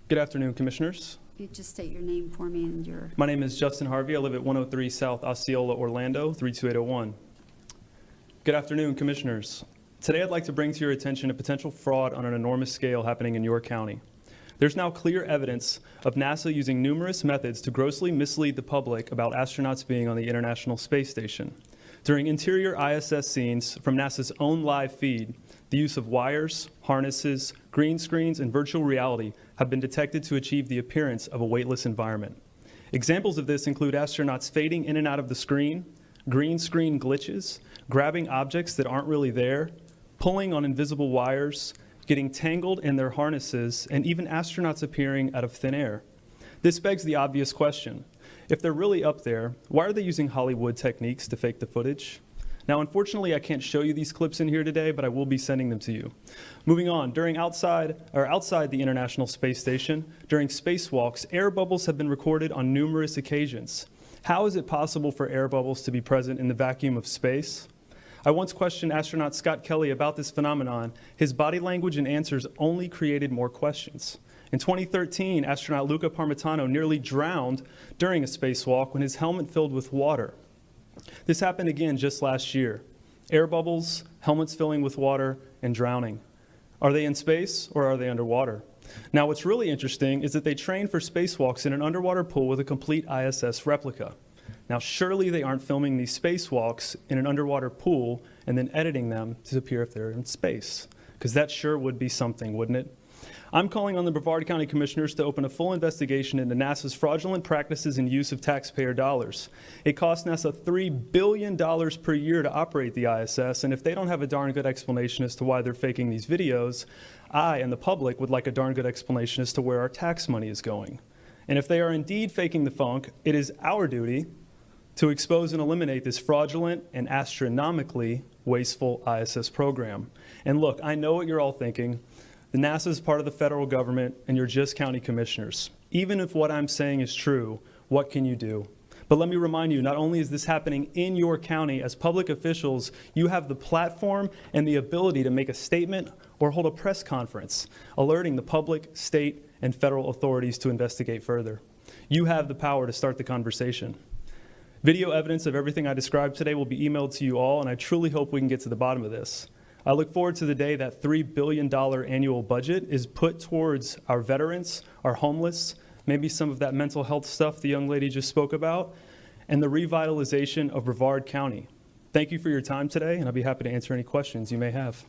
Good afternoon, Commissioners. You just state your name for me and your... My name is Justin Harvey. I live at 103 South Osceola, Orlando, 32801. Good afternoon, Commissioners. Today I'd like to bring to your attention a potential fraud on an enormous scale happening in your county. There's now clear evidence of NASA using numerous methods to grossly mislead the public about astronauts being on the International Space Station. During interior ISS scenes from NASA's own live feed, the use of wires, harnesses, green screens, and virtual reality have been detected to achieve the appearance of a weightless environment. Examples of this include astronauts fading in and out of the screen, green screen glitches, grabbing objects that aren't really there, pulling on invisible wires, getting tangled in their harnesses, and even astronauts appearing out of thin air. This begs the obvious question. If they're really up there, why are they using Hollywood techniques to fake the footage? Now, unfortunately, I can't show you these clips in here today, but I will be sending them to you. Moving on, outside the International Space Station, during spacewalks, air bubbles have been recorded on numerous occasions. How is it possible for air bubbles to be present in the vacuum of space? I once questioned astronaut Scott Kelly about this phenomenon. His body language and answers only created more questions. In 2013, astronaut Luca Parmitano nearly drowned during a spacewalk when his helmet filled with water. This happened again just last year. Air bubbles, helmets filling with water, and drowning. Are they in space or are they underwater? Now, what's really interesting is that they trained for spacewalks in an underwater pool with a complete ISS replica. Now, surely they aren't filming these spacewalks in an underwater pool and then editing them to appear if they're in space, because that sure would be something, wouldn't it? I'm calling on the Brevard County Commissioners to open a full investigation into NASA's fraudulent practices and use of taxpayer dollars. It costs NASA $3 billion per year to operate the ISS, and if they don't have a darn good explanation as to why they're faking these videos, I and the public would like a darn good explanation as to where our tax money is going. And if they are indeed faking the funk, it is our duty to expose and eliminate this fraudulent and astronomically wasteful ISS program. And look, I know what you're all thinking. The NASA is part of the federal government, and you're just county commissioners. Even if what I'm saying is true, what can you do? But let me remind you, not only is this happening in your county, as public officials, you have the platform and the ability to make a statement or hold a press conference, alerting the public, state, and federal authorities to investigate further. You have the power to start the conversation. Video evidence of everything I described today will be emailed to you all, and I truly hope we can get to the bottom of this. I look forward to the day that $3 billion annual budget is put towards our veterans, our homeless, maybe some of that mental health stuff the young lady just spoke about, and the revitalization of Brevard County. Thank you for your time today, and I'll be happy to answer any questions you may have.